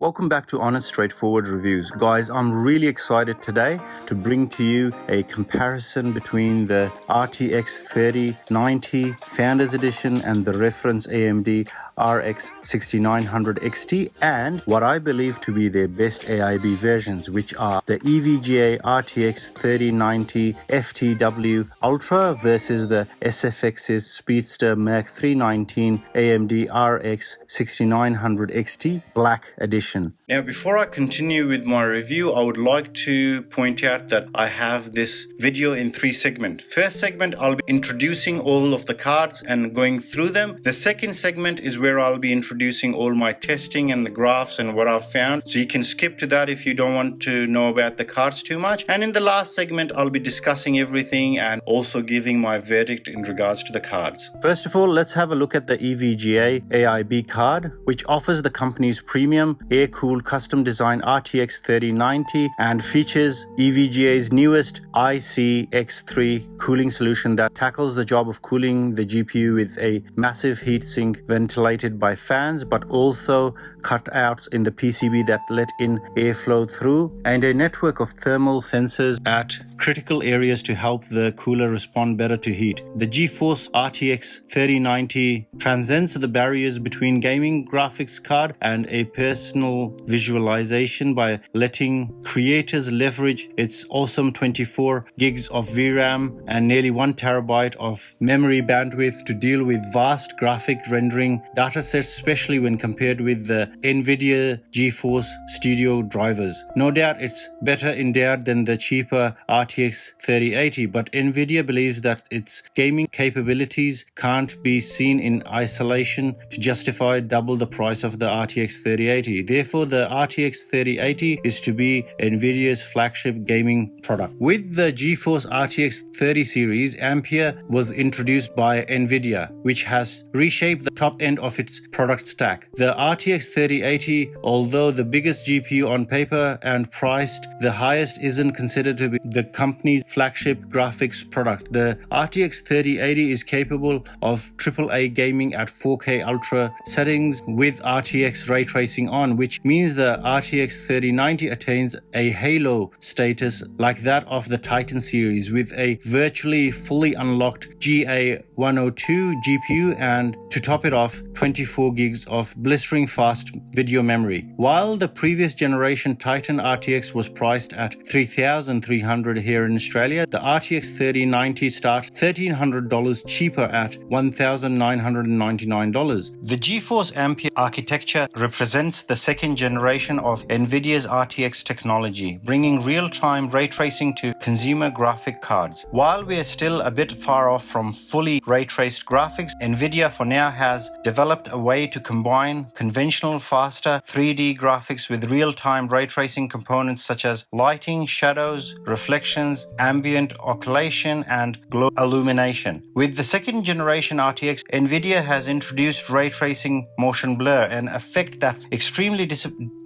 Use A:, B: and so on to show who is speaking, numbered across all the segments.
A: Welcome back to Honest Straightforward Reviews. Guys, I'm really excited today to bring to you a comparison between the RTX 3090 Founders Edition and the reference AMD RX 6900 XT and what I believe to be their best AIB versions, which are the EVGA RTX 3090 FTW Ultra versus the SFX's Speedster MERC 319 AMD RX 6900 XT Black Edition. Now, before I continue with my review, I would like to point out that I have this video in 3 segments. First segment, I'll be introducing all of the cards and going through them. The second segment is where I'll be introducing all my testing and the graphs and what I've found. So you can skip to that if you don't want to know about the cards too much. And in the last segment, I'll be discussing everything and also giving my verdict in regards to the cards. First of all, let's have a look at the EVGA AIB card, which offers the company's premium air-cooled custom design RTX 3090 and features EVGA's newest ICX3 cooling solution that tackles the job of cooling the GPU with a massive heatsink ventilated by fans, but also cutouts in the PCB that let in airflow through, and a network of thermal sensors at critical areas to help the cooler respond better to heat. The GeForce RTX 3090 transcends the barriers between gaming graphics card and a personal visualization by letting creators leverage its awesome 24 gigs of VRAM and nearly 1 terabyte of memory bandwidth to deal with vast graphic rendering datasets, especially when compared with the Nvidia GeForce Studio drivers. No doubt it's better endowed than the cheaper RTX 3080, but Nvidia believes that its gaming capabilities can't be seen in isolation to justify double the price of the RTX 3080. Therefore, the RTX 3080 is to be Nvidia's flagship gaming product. With the GeForce RTX 30 series, Ampere was introduced by Nvidia, which has reshaped the top end of its product stack. The RTX 3080, although the biggest GPU on paper and priced the highest, isn't considered to be the company's flagship graphics product. The RTX 3080 is capable of AAA gaming at 4K Ultra settings with RTX ray tracing on, which means the RTX 3090 attains a halo status like that of the Titan series with a virtually fully unlocked GA102 GPU and, to top it off, 24 gigs of blistering fast video memory. While the previous generation Titan RTX was priced at $3,300 here in Australia, the RTX 3090 starts $1,300 cheaper at $1,999. The GeForce Ampere architecture represents the second generation of Nvidia's RTX technology, bringing real-time ray tracing to consumer graphic cards. While we are still a bit far off from fully ray-traced graphics, Nvidia for now has developed a way to combine conventional, faster 3D graphics with real-time ray tracing components such as lighting, shadows, reflections, ambient occlusion, and glow illumination. With the second generation RTX, Nvidia has introduced ray tracing motion blur, an effect that's extremely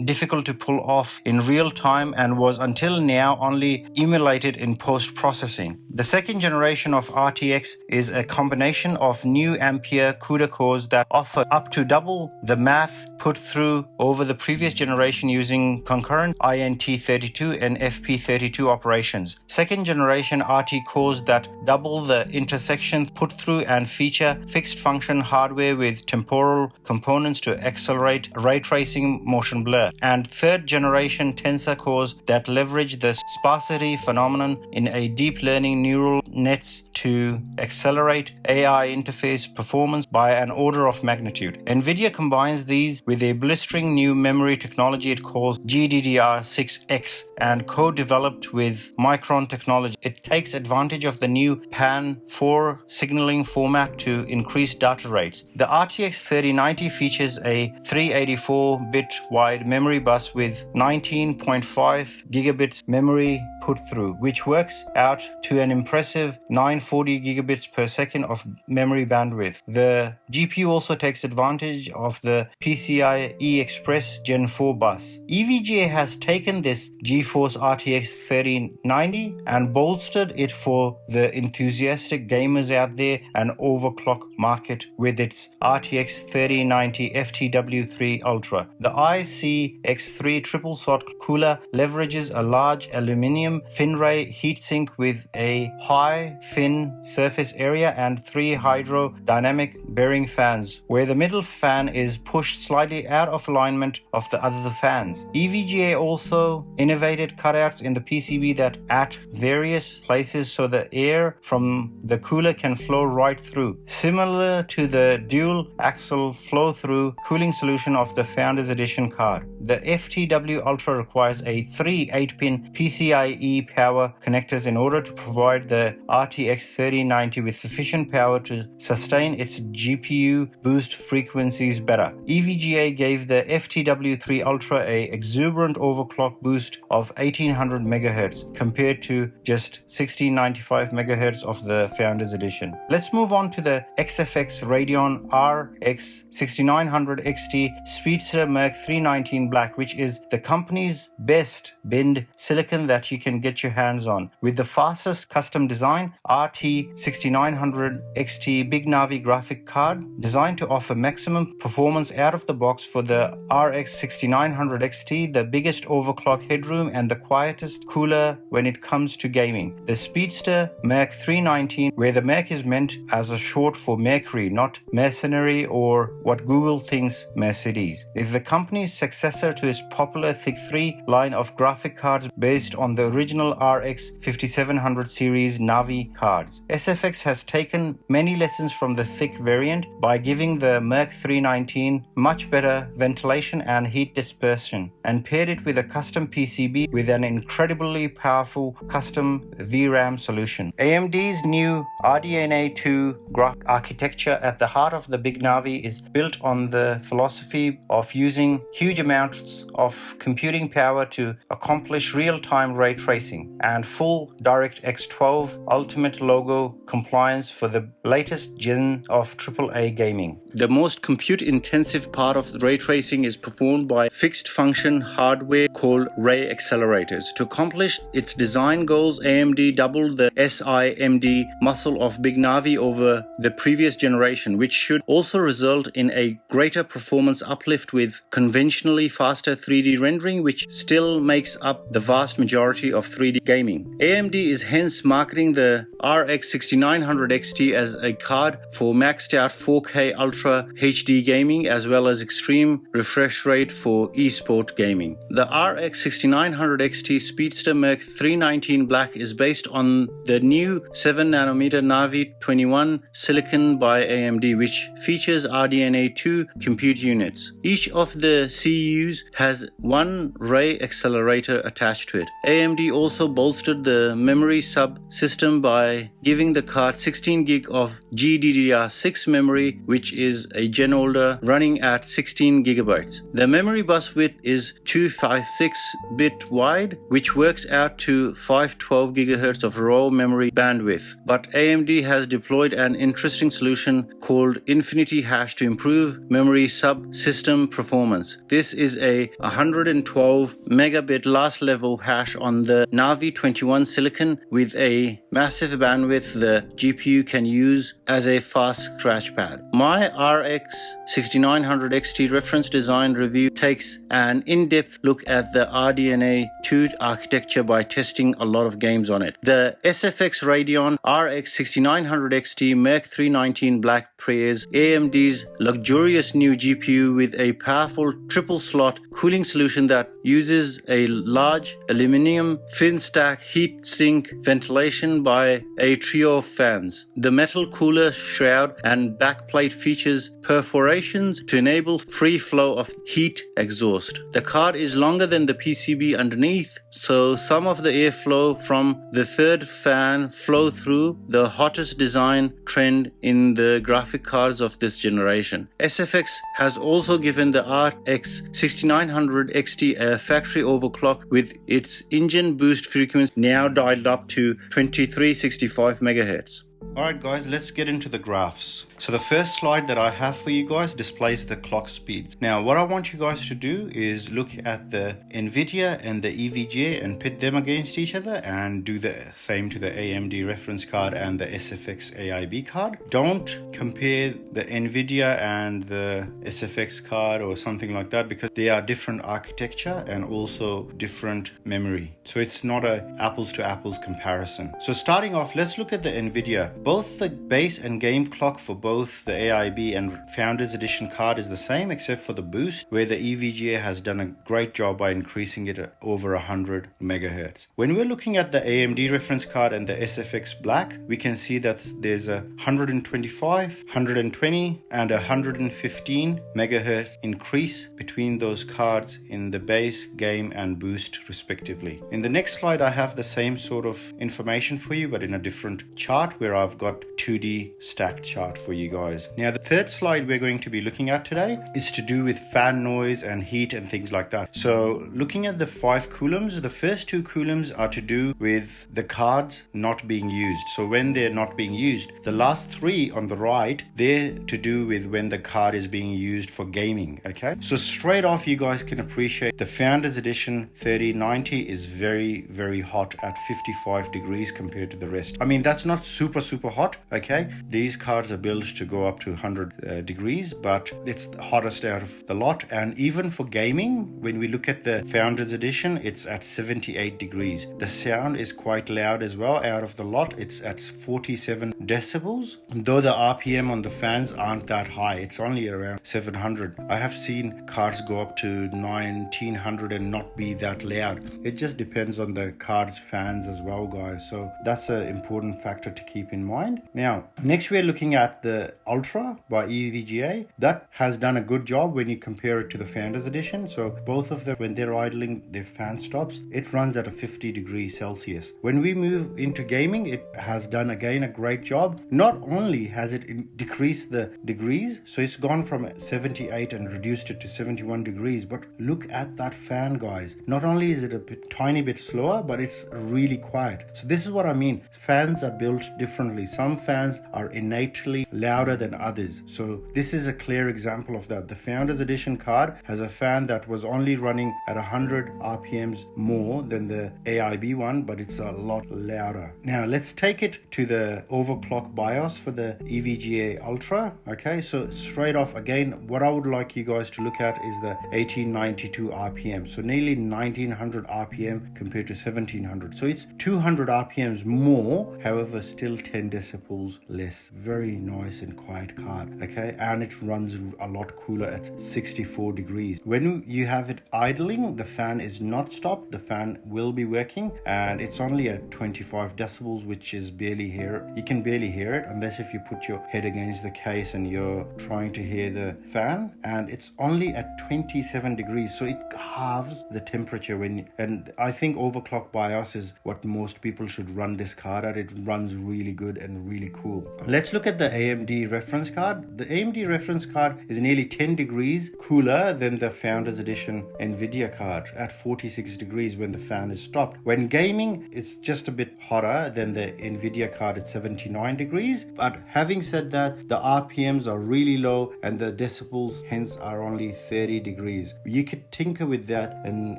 A: difficult to pull off in real time and was until now only emulated in post-processing. The second generation of RTX is a combination of new Ampere CUDA cores that offer up to double the math put through over the previous generation using concurrent INT32 and FP32 operations. Second generation RT cores that double the intersections put through and feature fixed function hardware with temporal components to accelerate ray tracing motion blur. And third generation tensor cores that leverage the sparsity phenomenon in a deep learning neural nets to accelerate AI interface performance by an order of magnitude. Nvidia combines these with a blistering new memory technology it calls GDDR6X and co-developed with Micron technology. It takes advantage of the new PAN4 signaling format to increase data rates. The RTX 3090 features a 384-bit wide memory bus with 19.5 gigabits memory put through, which works out to an impressive 940 gigabits per second of memory bandwidth. The GPU also takes advantage of the PCI PCIe Express Gen 4 bus. EVGA has taken this GeForce RTX 3090 and bolstered it for the enthusiastic gamers out there and overclock market with its RTX 3090 FTW3 Ultra. The ICX3 triple slot cooler leverages a large aluminum fin-ray heatsink with a high fin surface area and 3 hydrodynamic bearing fans, where the middle fan is pushed slightly out of alignment of the other fans. EVGA also innovated cutouts in the PCB that at various places so the air from the cooler can flow right through, similar to the dual axle flow through cooling solution of the Founders Edition card. The FTW Ultra requires a 3 8-pin PCIe power connectors in order to provide the RTX 3090 with sufficient power to sustain its GPU boost frequencies better. EVGA gave the FTW3 Ultra a exuberant overclock boost of 1800 MHz compared to just 1695 MHz of the Founders Edition. Let's move on to the XFX Radeon RX 6900 XT Speedster MERC 319 Black, which is the company's best binned silicon that you can get your hands on. With the fastest custom design, RT 6900 XT Big Navi graphic card, designed to offer maximum performance out of the box for the RX 6900 XT, the biggest overclock headroom and the quietest cooler when it comes to gaming. The Speedster MERC 319, where the MERC is meant as a short for Mercury, not mercenary or what Google thinks Mercedes, is the company's successor to its popular Thick 3 line of graphic cards based on the original RX 5700 series Navi cards. SFX has taken many lessons from the thick variant by giving the MERC 319 much better ventilation and heat dispersion, and paired it with a custom PCB with an incredibly powerful custom VRAM solution. AMD's new RDNA 2 graphic architecture at the heart of the Big Navi is built on the philosophy of using huge amounts of computing power to accomplish real-time ray tracing and full DirectX 12 Ultimate logo compliance for the latest gen of AAA gaming. The most compute-intensive part of ray tracing is performed by fixed function hardware called ray accelerators. To accomplish its design goals, AMD doubled the SIMD muscle of Big Navi over the previous generation, which should also result in a greater performance uplift with conventionally faster 3D rendering, which still makes up the vast majority of 3D gaming. AMD is hence marketing the RX 6900 XT as a card for maxed out 4K Ultra HD gaming as well as extreme refresh rate for esport gaming. The RX 6900 XT Speedster MERC 319 Black is based on the new 7nm Navi 21 silicon by AMD, which features RDNA 2 compute units. Each of the CUs has one ray accelerator attached to it. AMD also bolstered the memory subsystem by giving the card 16 GB of GDDR6 memory, which is a gen older, running at 16 GB. The memory bus width is 256-bit wide, which works out to 512 GHz of raw memory bandwidth. But AMD has deployed an interesting solution called Infinity Hash to improve memory subsystem performance. This is a 112 megabit last level hash on the Navi 21 silicon with a massive bandwidth the GPU can use as a fast scratchpad. My RX 6900 XT reference design review takes an in-depth look at the RDNA 2 architecture by testing a lot of games on it. The SFX Radeon RX 6900 XT MERC 319 Black pairs AMD's luxurious new GPU with a powerful triple slot cooling solution that uses a large aluminum fin stack heat sink ventilation by a trio of fans. The metal cooler shroud and backplate features perforations to enable free flow of heat exhaust. The card is longer than the PCB underneath, so some of the airflow from the third fan flow through, the hottest design trend in the graphic cards of this generation. SFX has also given the RX 6900 XT a factory overclock with its engine boost frequency now dialed up to 2365 MHz. Alright guys, let's get into the graphs. So the first slide that I have for you guys displays the clock speeds. Now what I want you guys to do is look at the Nvidia and the EVGA and pit them against each other and do the same to the AMD reference card and the SFX AIB card. Don't compare the Nvidia and the SFX card or something like that, because they are different architecture and also different memory. So it's not a apples to apples comparison. So starting off, let's look at the Nvidia. Both the base and game clock for both the AIB and Founders Edition card is the same, except for the boost, where the EVGA has done a great job by increasing it over 100 megahertz. When we're looking at the AMD reference card and the SFX Black, we can see that there's a 125, 120 and 115 megahertz increase between those cards in the base, game and boost respectively. In the next slide, I have the same sort of information for you, but in a different chart where I've got 2D stacked chart for you guys. Now the third slide we're going to be looking at today is to do with fan noise and heat and things like that. So looking at the 5 coulombs, the first 2 coulombs are to do with the cards not being used. So when they're not being used, the last 3 on the right, they're to do with when the card is being used for gaming. Okay, so straight off you guys can appreciate the Founders Edition 3090 is very hot at 55 degrees compared to the rest. I mean, that's not super hot. Okay, these cards are built to go up to 100 degrees, but it's the hottest out of the lot. And even for gaming, when we look at the Founders Edition, it's at 78 degrees. The sound is quite loud as well out of the lot. It's at 47 decibels, though the RPM on the fans aren't that high. It's only around 700. I have seen cards go up to 1900 and not be that loud. It just depends on the card's fans as well, guys. So that's an important factor to keep in mind. Now, next we're looking at the Ultra by EVGA. That has done a good job when you compare it to the Founders Edition. So both of them, when they're idling, their fan stops, it runs at a 50 degrees Celsius. When we move into gaming, it has done again a great job. Not only has it decreased the degrees, so it's gone from 78 and reduced it to 71 degrees, but look at that fan, guys. Not only is it a tiny bit slower, but it's really quiet. So this is what I mean. Fans are built differently. Some fans are innately louder than others. So this is a clear example of that. The Founders Edition card has a fan that was only running at 100 RPMs more than the AIB one, but it's a lot louder. Now let's take it to the Overclock Bios for the EVGA Ultra. Okay, so straight off again, what I would like you guys to look at is the 1892 RPM. So nearly 1900 RPM compared to 1700. So it's 200 RPMs more, however, still 10 decibels less. Very nice and quiet card. Okay, and it runs a lot cooler at 64 degrees. When you have it idling, the fan is not stopped. The fan will be working, and it's only at 25 decibels, which is barely here. You can barely hear it unless if you put your head against the case and you're trying to hear the fan, and it's only at 27 degrees, so it halves the temperature and I think Overclock Bios is what most people should run this card at. It runs really good and really cool. Let's look at the AMD reference card. The AMD reference card is nearly 10 degrees cooler than the Founders Edition Nvidia card at 46 degrees when the fan is stopped. When gaming, it's just a bit hotter than the Nvidia card at 79 degrees. But having said that, the RPMs are really low and the decibels hence are only 30 degrees. You could tinker with that and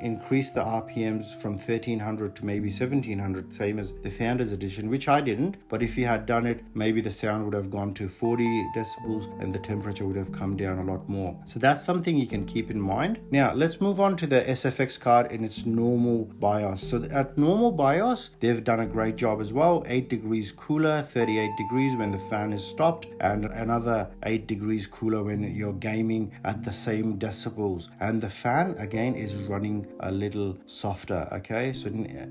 A: increase the RPMs from 1300 to maybe 1700, same as the Founders Edition, which I didn't. But if you had done it, maybe the sound would have gone to 40 decibels and the temperature would have come down a lot more. So that's something you can keep in mind. Now let's move on to the SFX card in its normal BIOS. So at normal BIOS, they've done a great job as well. 8 degrees cooler, 38 degrees when the fan is stopped, and another 8 degrees cooler when you're gaming at the same decibels. And the fan again is running a little softer. Okay, so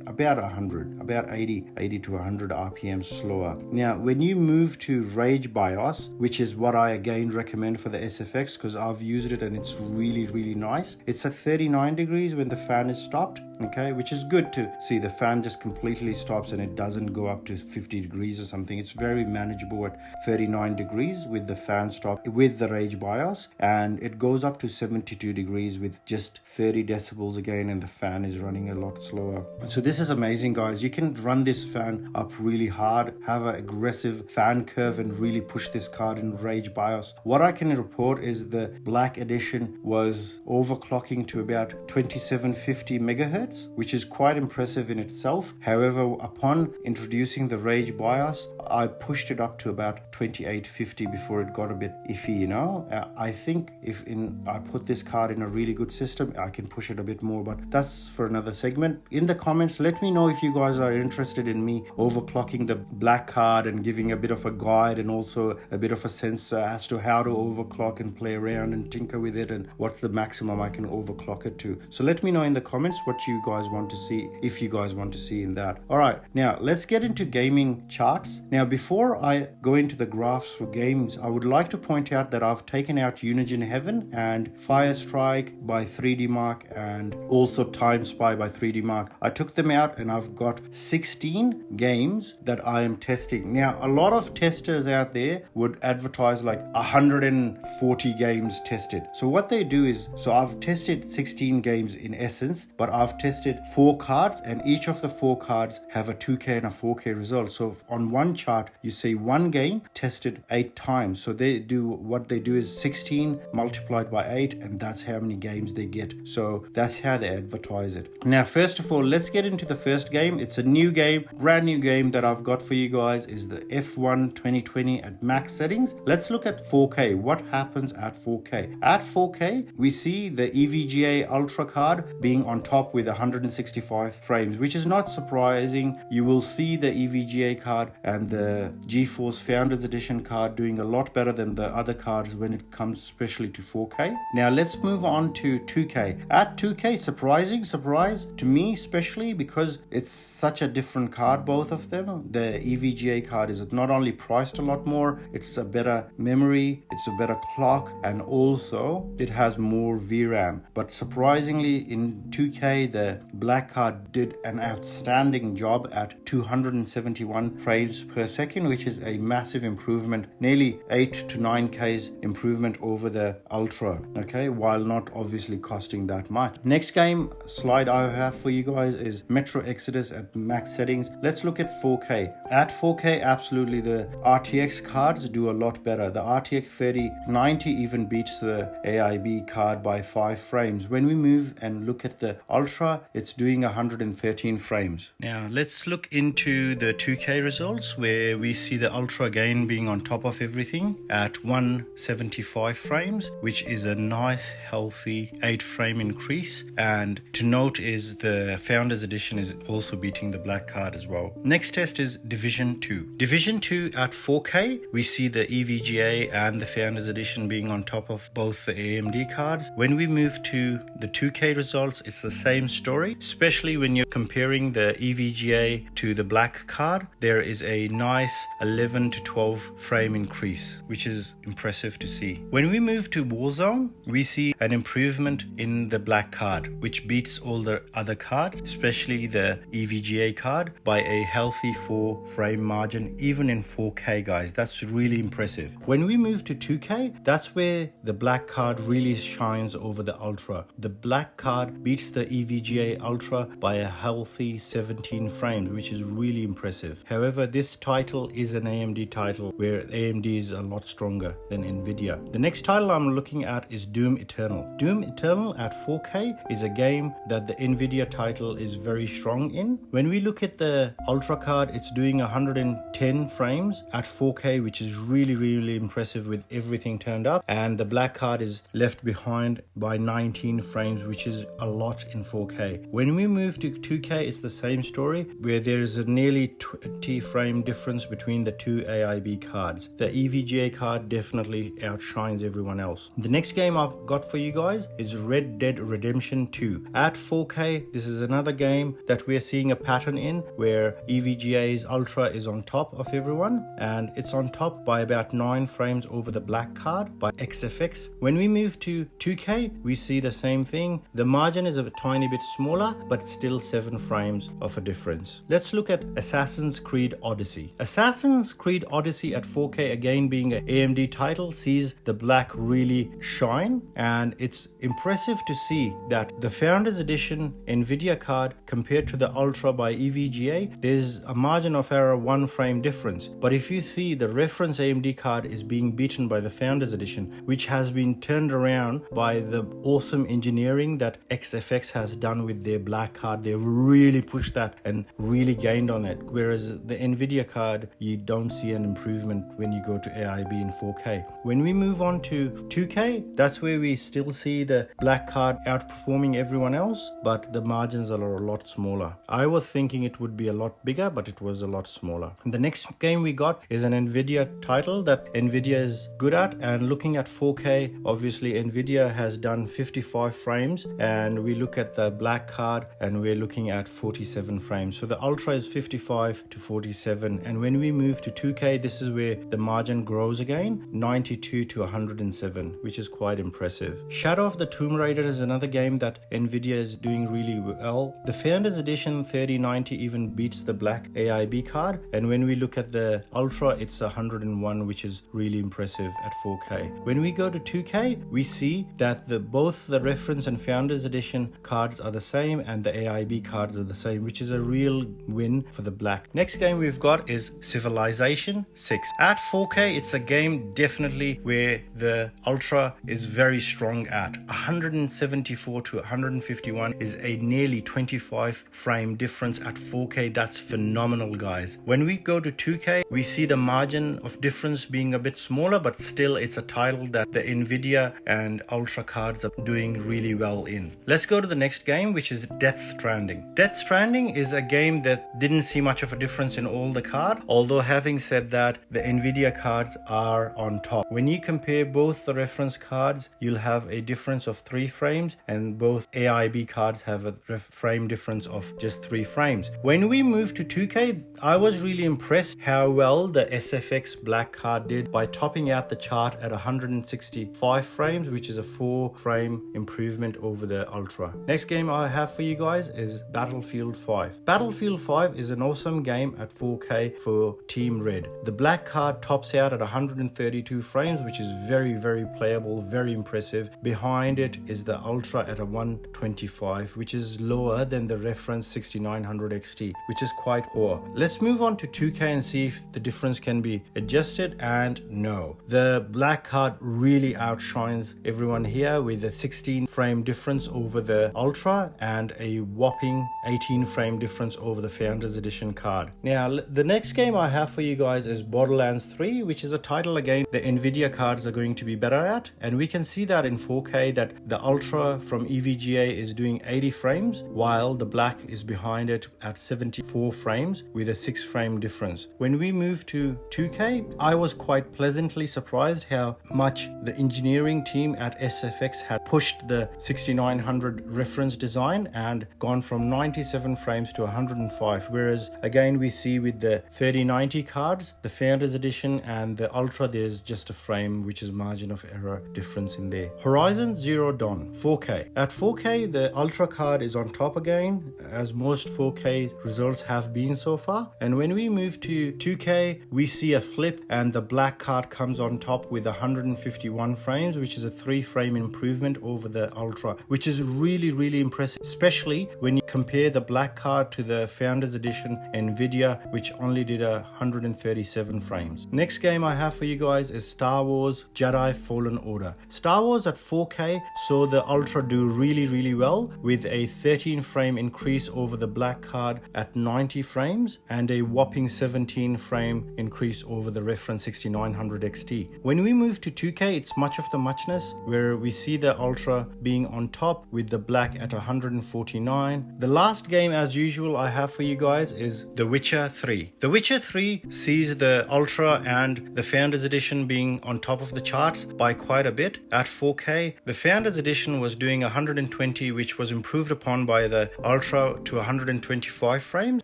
A: about 100, about 80 to 100 RPM slower. Now when you move to Rage BIOS, which is what I again recommend for the SFX because I've used it and it's really nice, it's at 39 degrees when the fan is stopped. Okay, which is good to see. The fan just completely stops and it doesn't go up to 50 degrees or something. It's very manageable at 39 degrees with the fan stop with the Rage BIOS, and it goes up to 72 degrees with just 30 decibels again, and the fan is running a lot slower. So this is amazing, guys. You can run this fan up really hard, have an aggressive fan curve and really push this card in Rage BIOS. What I can report is the Black Edition was overclocking to about 2750 megahertz, which is quite impressive in itself. However, upon introducing the Rage BIOS, I pushed it up to about 2850 before it got a bit iffy, you know. I think if I put this card in a really good system, I can push it a bit more, but that's for another segment. In the comments, let me know if you guys are interested in me overclocking the black card and giving a bit of a guide and also a bit of a sense as to how to overclock and play around and tinker with it and what's the maximum I can overclock it to. So let me know in the comments what you guys want to see, if you guys want to see in that. All right, now let's get into gaming charts. Now, before I go into the graphs for games, I would like to point out that I've taken out Unigine Heaven and Firestrike by 3D Mark and also Time Spy by 3D Mark. I took them out and I've got 16 games that I am testing. Now, a lot of testers out there would advertise like 140 games tested. So what they do is, so I've tested 16 games in essence, but I've tested 4 cards and each of the 4 cards have a 2K and a 4K result. So on one chart, you see one game tested 8 times. So what they do is 16 multiplied by 8, and that's how many games they get. So that's how they advertise it. Now, first of all, let's get into the first game. It's a new game, brand new game that I've got for you guys, is the F1 2020 at max settings. Let's look at 4K. What happens at 4K? At 4K, we see the EVGA Ultra card being on top with 165 frames, which is not surprising. You will see the EVGA card and the GeForce Founders Edition card doing a lot better than the other cards when it comes especially to 4K. Now let's move on to 2K. At 2K, surprise to me, especially because it's such a different card, both of them. The EVGA card is not only priced a lot more, it's a better memory, it's a better clock, and also it has more VRAM. But surprisingly, in 2K, the black card did an outstanding job at 271 frames per second, which is a massive improvement, nearly 8 to 9K's improvement over the Ultra, okay, while not obviously costing that much. Next game slide I have for you guys is Metro Exodus at max settings. Let's look at 4K. At 4K, absolutely the RTX cards do a lot better. The RTX 3090 even beats the AIB card by 5 frames. When we move and look at the Ultra, it's doing 113 frames. Now let's look into the 2K results, where we see the Ultra again being on top of everything at 175 frames, which is a nice healthy 8 frame increase. And to note is the Founders Edition is also beating the black card as well. Next test is Division 2. Division 2 at 4K, we see the EVGA and the Founders Edition being on top of both the AMD cards. When we move to the 2K results, it's the same story, especially when you're comparing the EVGA to the black card. There is a nice 11 to 12 frame increase, which is impressive to see. When we move to Warzone, we see an improvement in the black card, which beats all the other cards, especially the EVGA card, by a healthy 4 frame margin, even in 4K, guys. That's really impressive. When we move to 2K, that's where the black card really shines over the Ultra. The black card beats the EVGA Ultra by a healthy 17 frames, which is really impressive. However, this title is an AMD title, where AMD is a lot stronger than Nvidia. The next title I'm looking at is Doom Eternal. Doom Eternal at 4K is a game that the Nvidia title is very strong in. When we look at the Ultra card, it's doing 110 frames at 4K, which is really impressive with everything turned up. And the black card is left behind by 19 frames, which is a lot in 4K. When we move to 2K, it's the same story, where there is a nearly 20 frame difference between the two AIB cards. The EVGA card definitely outshines everyone else. The next game I've got for you guys is Red Dead Redemption 2. At 4K, this is another game that we're seeing a pattern in, where EVGA's Ultra is on top of everyone, and it's on top by about 9 frames over the black card by XFX. When we move to 2K, we see the same thing. The margin is a tiny bit smaller, but still 7 frames of a difference. Let's look at Assassin's Creed Odyssey. Odyssey. Assassin's Creed Odyssey at 4K, again being an AMD title, sees the black really shine, and it's impressive to see that the Founders Edition Nvidia card compared to the Ultra by EVGA, there's a margin of error 1 frame difference. But if you see the reference AMD card is being beaten by the Founders Edition, which has been turned around by the awesome engineering that XFX has done with their black card. They really pushed that and really gained on it. Whereas the Nvidia card, you don't see an improvement when you go to AIB in 4K. When we move on to 2K, that's where we still see the black card outperforming everyone else, but the margins are a lot smaller. I was thinking it would be a lot bigger, but it was a lot smaller. And the next game we got is an Nvidia title that Nvidia is good at, and looking at 4K, obviously Nvidia has done 55 frames, and we look at the black card and we're looking at 47 frames. So the Ultra is 55 to 47, and when we move to 2K, this is where the margin grows again, 92 to 107, which is quite impressive. Shadow of the Tomb Raider is another game that Nvidia is doing really well. The Founders Edition 3090 even beats the black AIB card, and when we look at the Ultra, it's 101, which is really impressive at 4K. When we go to 2K, we see that both the reference and Founders Edition cards are the same and the AIB cards are the same, which is a real win for the black. Next game we've got is Civilization 6. At 4K, it's a game definitely where the Ultra is very strong at. 174 to 151 is a nearly 25 frame difference at 4K. That's phenomenal, guys. When we go to 2K, we see the margin of difference being a bit smaller, but still it's a title that the Nvidia and Ultra cards are doing really well in. Let's go to the next game, which is Death Stranding. Death Stranding is a game that didn't see much of a difference in all the cards, although having said that, the Nvidia cards are on top. When you compare both the reference cards, you'll have a difference of 3 frames, and both AIB cards have a frame difference of just 3 frames. When we move to 2K, I was really impressed how well the SFX black card did by topping out the chart at 165 frames, which is a 4 frame improvement over the Ultra. Next game I have for you guys is Battlefield 5. Battlefield 5 is an awesome game at 4K for Team Red. The black card tops out at 132 frames, which is very playable, very impressive. Behind it is the Ultra at a 125, which is lower than the reference 6900 XT, which is quite poor. Let's move on to 2K and see if the difference can be adjusted, and no. The black card really outshines everyone here with a 16 frame difference over the Ultra and a whopping 18 frame difference over the Founders Edition card. Now, the next game I have for you guys is Borderlands 3, which is a title again the Nvidia cards are going to be better at, and we can see that in 4K that the Ultra from EVGA is doing 80 frames while the black is behind it at 74 frames with a 6 frame difference. When we move to 2K, I was quite pleasantly surprised how much the engineering team at SFX had pushed the 6900 reference design and gone from 97 frames to 105, whereas again we see with the 3090 cards, the Founders Edition and the Ultra, there's just a frame, which is margin of error difference in there. Horizon Zero Dawn 4K. At 4K, the Ultra card is on top again, as most 4K results have been so far. And when we move to 2K, we see a flip and the black card comes on top with 151 frames, which is a 3 frame improvement over the Ultra, which is really impressive, especially when you compare the black card to the Founders Edition Nvidia, which only did 137 frames. Next game I have for you guys is Star Wars Jedi Fallen Order. Star Wars at 4K saw the Ultra do really well with a 13 frame increase over the black card at 90 frames and a whopping 17 frame increase over the reference 6900 XT. When we move to 2K, it's much of the muchness, where we see the Ultra being on top with the black at 149. The last game as usual I have for you guys is The Witcher 3. The Witcher 3 sees the Ultra and the Founders Edition being on top of the charts by quite a bit. At 4K, the Founders Edition was doing 120, which was improved upon by the Ultra to 125 frames,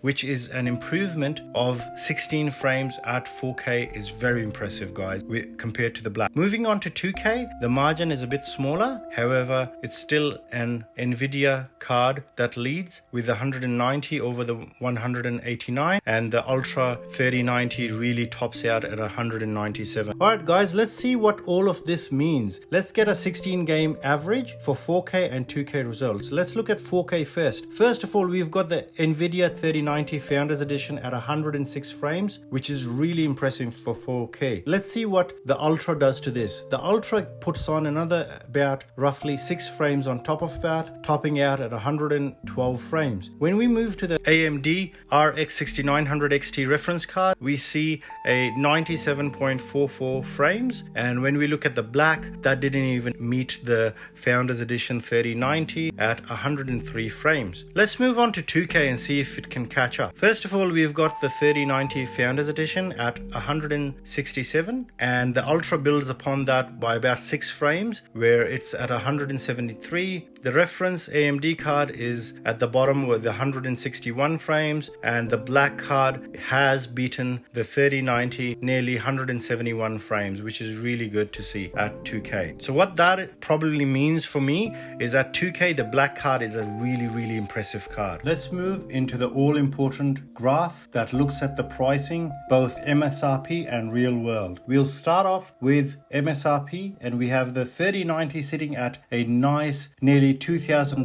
A: which is an improvement of 16 frames at 4K. Is very impressive, guys, compared to the black. Moving on to 2K, the margin is a bit smaller. However, it's still an Nvidia card that leads with 190 over the 189, and the Ultra Ultra 3090 really tops out at 197. Alright guys, let's see what all of this means. Let's get a 16 game average for 4K and 2K results. Let's look at 4K first. First of all, we've got the Nvidia 3090 Founders Edition at 106 frames, which is really impressive for 4K. Let's see what the Ultra does to this. The Ultra puts on another about roughly 6 frames on top of that, topping out at 112 frames. When we move to the AMD RX 6900 XT reference card, we see a 97.44 frames, and when we look at the black, that didn't even meet the Founders Edition 3090 at 103 frames. Let's move on to 2K and see if it can catch up. First of all, we've got the 3090 Founders Edition at 167, and the Ultra builds upon that by about 6 frames, where it's at 173. The reference AMD card is at the bottom with 161 frames, and the black card has beaten the 3090 nearly 171 frames, which is really good to see at 2K. So what that probably means for me is at 2K, the black card is a really impressive card. Let's move into the all-important graph that looks at the pricing, both MSRP and real world. We'll start off with MSRP, and we have the 3090 sitting at a nice nearly $2,000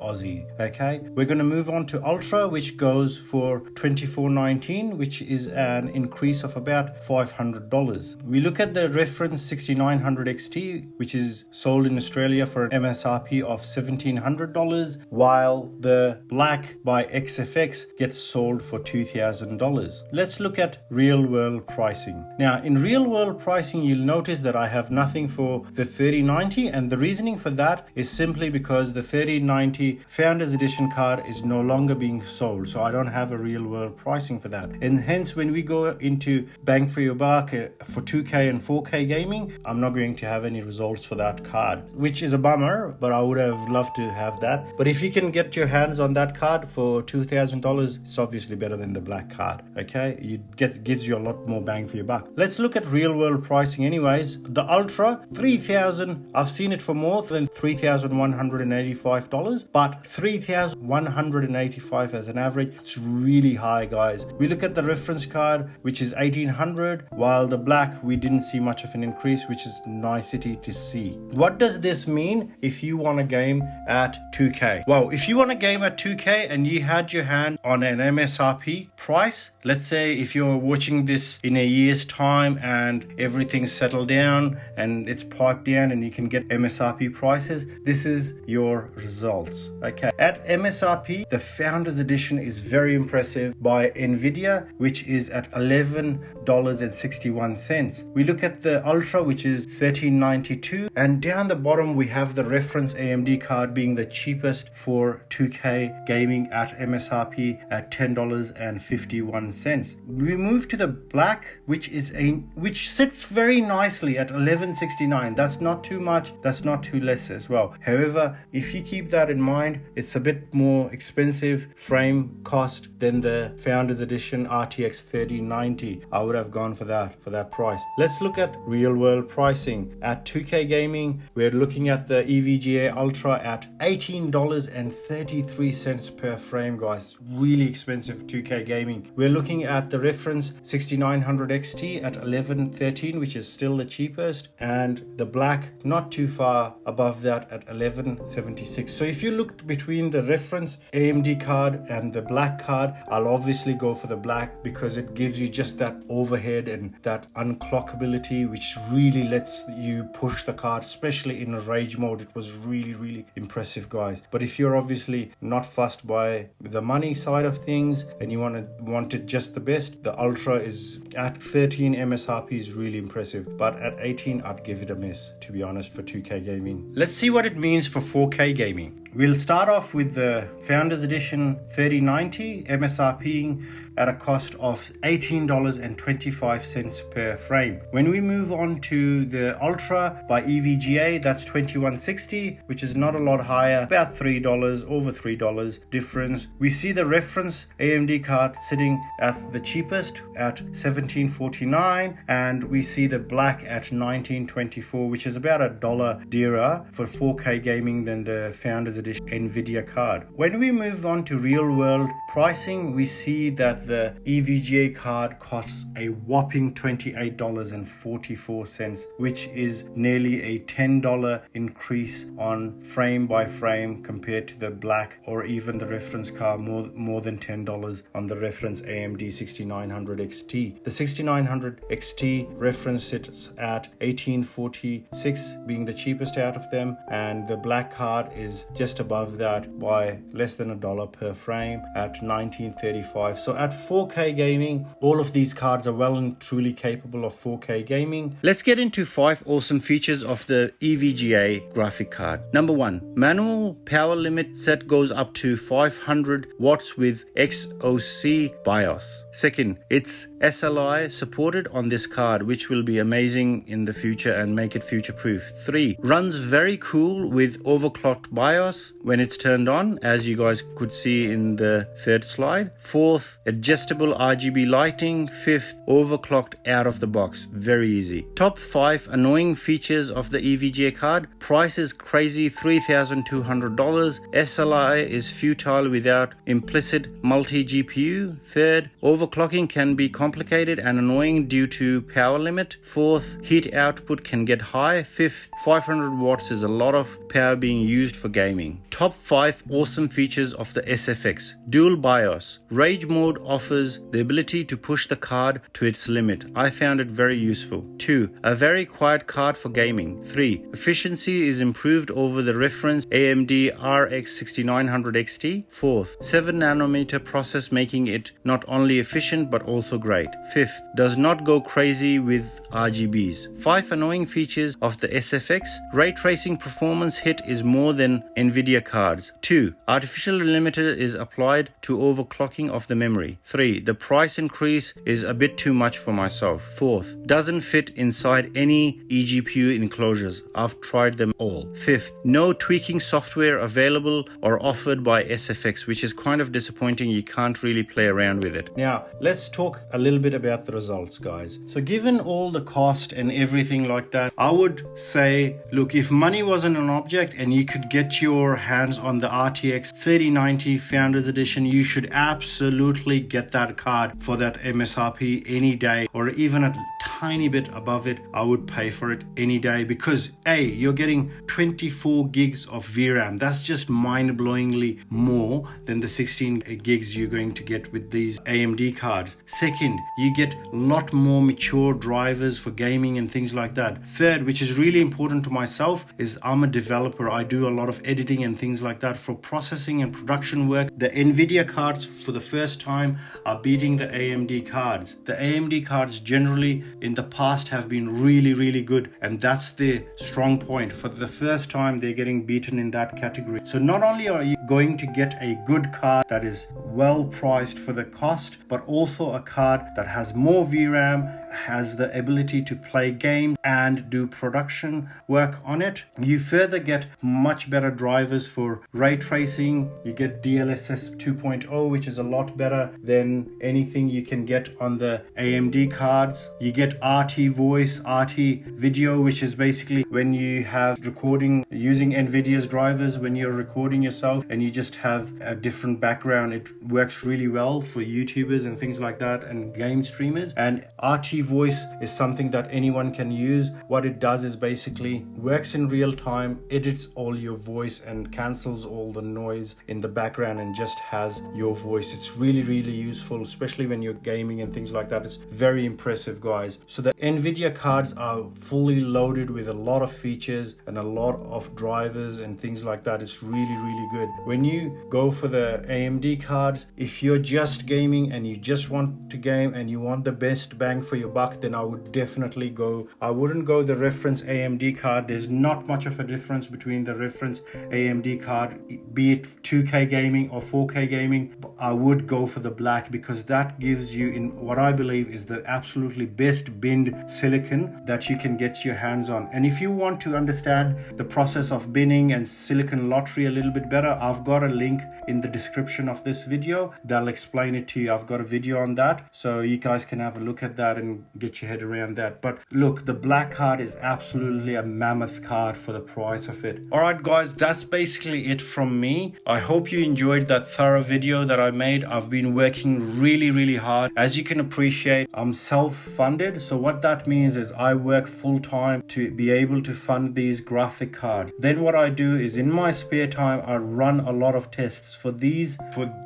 A: Aussie. Okay, we're going to move on to Ultra, which goes for $24.19, which is an increase of about $500. We look at the reference 6900 XT, which is sold in Australia for an MSRP of $1,700, while the black by XFX gets sold for $2,000. Let's look at real world pricing. Now, in real world pricing, you'll notice that I have nothing for the 3090, and the reasoning for that is simply because the 3090 Founders Edition card is no longer being sold, so I don't have a real world pricing for that. And hence, when we go into bang for your buck for 2K and 4K gaming, I'm not going to have any results for that card, which is a bummer, but I would have loved to have that. But if you can get your hands on that card for $2,000, it's obviously better than the black card. Okay, gives you a lot more bang for your buck. Let's look at real world pricing anyways. The Ultra 3000, I've seen it for more than $3,185, but $3,185 as an average, it's really high, guys. We look at the reference card, which is $1,800, while the black, we didn't see much of an increase, which is nicety to see. What does this mean if you want a game at 2K? Well, if you want a game at 2K and you had your hand on an MSRP price, let's say if you're watching this in a year's time and everything's settled down and it's piped down and you can get MSRP prices, this is your results. Okay, at MSRP, the Founders Edition is very impressive by Nvidia, which is at $11.61. We look at the Ultra, which is $13.92, and down the bottom we have the reference AMD card being the cheapest for 2K gaming at MSRP at $10.51. We move to the black, which sits very nicely at $11.69. That's not too much, that's not too less as well. However, if you keep that in mind, it's a bit more expensive frame cost than the Founders Edition RTX 3090. I would have gone for that price. Let's look at real world pricing. At 2K gaming, we're looking at the EVGA Ultra at $18.33 per frame, guys. Really expensive 2K gaming. We're looking at the reference 6900 XT at $11.13, which is still the cheapest, and the black not too far above that at $11.76. So if you looked between the reference AMD card and the black card, I'll obviously go for the black because it gives you just that overhead and that unclockability, which really lets you push the card, especially in a rage mode. It was really impressive, guys. But if you're obviously not fussed by the money side of things and you wanted just the best, the Ultra is at 13 MSRP is really impressive, but at 18 I'd give it a miss, to be honest, for 2K gaming. Let's see what it means for 4K gaming. We'll start off with the Founders Edition 3090 MSRPing at a cost of $18.25 per frame. When we move on to the Ultra by EVGA, that's $21.60, which is not a lot higher, about $3, over $3 difference. We see the reference AMD card sitting at the cheapest at $17.49, and we see the black at $19.24, which is about $1 dearer for 4K gaming than the Founders Edition edition Nvidia card. When we move on to real world pricing, we see that the EVGA card costs a whopping $28.44, which is nearly a $10 increase on frame by frame compared to the black, or even the reference card more than $10 on the reference AMD 6900 XT. The 6900 XT reference sits at $1846, being the cheapest out of them, and the black card is just above that by less than $1 per frame at $1935. So at 4K gaming, all of these cards are well and truly capable of 4K gaming. Let's get into 5 awesome features of the EVGA graphic card. Number 1, manual power limit set goes up to 500 watts with XOC BIOS. Second, it's SLI supported on this card, which will be amazing in the future and make it future proof. 3, runs very cool with overclocked BIOS when it's turned on, as you guys could see in the third slide. 4th, adjustable RGB lighting. 5th, overclocked out of the box. Very easy. Top 5 annoying features of the EVGA card. Price is crazy, $3,200. SLI is futile without implicit multi-GPU. 3rd, overclocking can be complicated and annoying due to power limit. 4th, heat output can get high. 5th, 500 watts is a lot of power being used for gaming. Top 5 awesome features of the SFX. Dual BIOS. Rage mode offers the ability to push the card to its limit. I found it very useful. 2, a very quiet card for gaming. 3, efficiency is improved over the reference AMD RX 6900 XT. 4th, 7nm process, making it not only efficient but also great. 5th, does not go crazy with RGBs. 5 annoying features of the SFX. Ray tracing performance hit is more than Nvidia cards. 2, artificial limiter is applied to overclocking of the memory. 3, the price increase is a bit too much for myself. 4th, doesn't fit inside any eGPU enclosures. I've tried them all. 5th, no tweaking software available or offered by SFX, which is kind of disappointing. You can't really play around with it. Now, let's talk a little bit about the results, guys. So given all the cost and everything like that, I would say, look, if money wasn't an object and you could get your hands on the RTX 3090 Founders Edition, you should absolutely get that card for that MSRP any day, or even a tiny bit above it. I would pay for it any day, because A, you're getting 24 gigs of VRAM. That's just mind-blowingly more than the 16 gigs you're going to get with these AMD cards. Second, you get a lot more mature drivers for gaming and things like that. Third, which is really important to myself, is I'm a developer. I do a lot of editing and things like that. For processing and production work, the Nvidia cards for the first time are beating the AMD cards. The AMD cards generally in the past have been really good, and that's the strong point. For the first time, they're getting beaten in that category. So not only are you going to get a good card that is well priced for the cost, but also a card that has more VRAM, has the ability to play games and do production work on it. You further get much better drivers for ray tracing. You get DLSS 2.0, which is a lot better than anything you can get on the AMD cards. You get RT voice, RT video, which is basically when you have recording using Nvidia's drivers, when you're recording yourself and you just have a different background. It works really well for YouTubers and things like that, and game streamers. And RT voice is something that anyone can use. What it does is basically works in real time, edits all your voice and cancels all the noise in the background and just has your voice. It's really useful, especially when you're gaming and things like that. It's very impressive, guys. So the Nvidia cards are fully loaded with a lot of features and a lot of drivers and things like that. It's really good. When you go for the AMD cards, if you're just gaming and you just want to game and you want the best bang for your buck, then I would definitely go. I wouldn't go the reference AMD card. There's not much of a difference between the reference AMD card, be it 2K gaming or 4K gaming. I would go for the black, because that gives you, in what I believe is the absolutely best binned silicon that you can get your hands on. And if you want to understand the process of binning and silicon lottery a little bit better, I've got a link in the description of this video that'll explain it to you. I've got a video on that, so you guys can have a look at that and can't get your head around that. But look, the black card is absolutely a mammoth card for the price of it. Alright guys, that's basically it from me. I hope you enjoyed that thorough video that I made. I've been working really hard. As you can appreciate, I'm self-funded, so what that means is I work full-time to be able to fund these graphic cards. Then what I do is in my spare time I run a lot of tests. For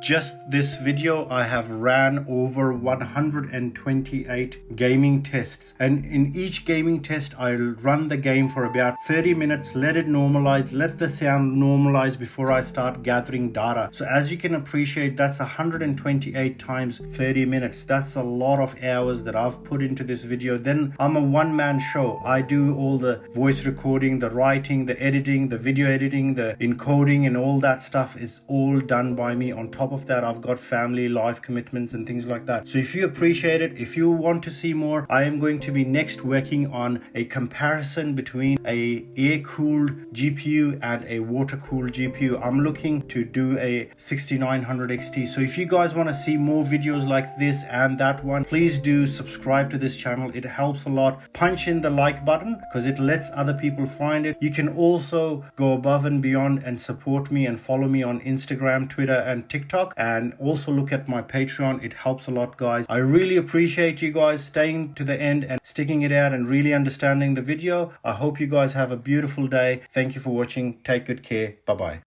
A: just this video I have ran over 128 gaming tests, and in each gaming test I run the game for about 30 minutes, let it normalize, let the sound normalize before I start gathering data. So as you can appreciate, that's 128 times 30 minutes. That's a lot of hours that I've put into this video. Then I'm a one-man show. I do all the voice recording, the writing, the editing, the video editing, the encoding, and all that stuff is all done by me. On top of that, I've got family life commitments and things like that. So if you appreciate it, if you want to see more, I am going to be next working on a comparison between a air-cooled GPU and a water-cooled GPU. I'm looking to do a 6900 XT. So if you guys want to see more videos like this and that one, please do subscribe to this channel. It helps a lot. Punch in the like button because it lets other people find it. You can also go above and beyond and support me and follow me on Instagram, Twitter and TikTok, and also look at my Patreon. It helps a lot, guys. I really appreciate you guys staying to the end and sticking it out and really understanding the video. I hope you guys have a beautiful day. Thank you for watching. Take good care. Bye bye.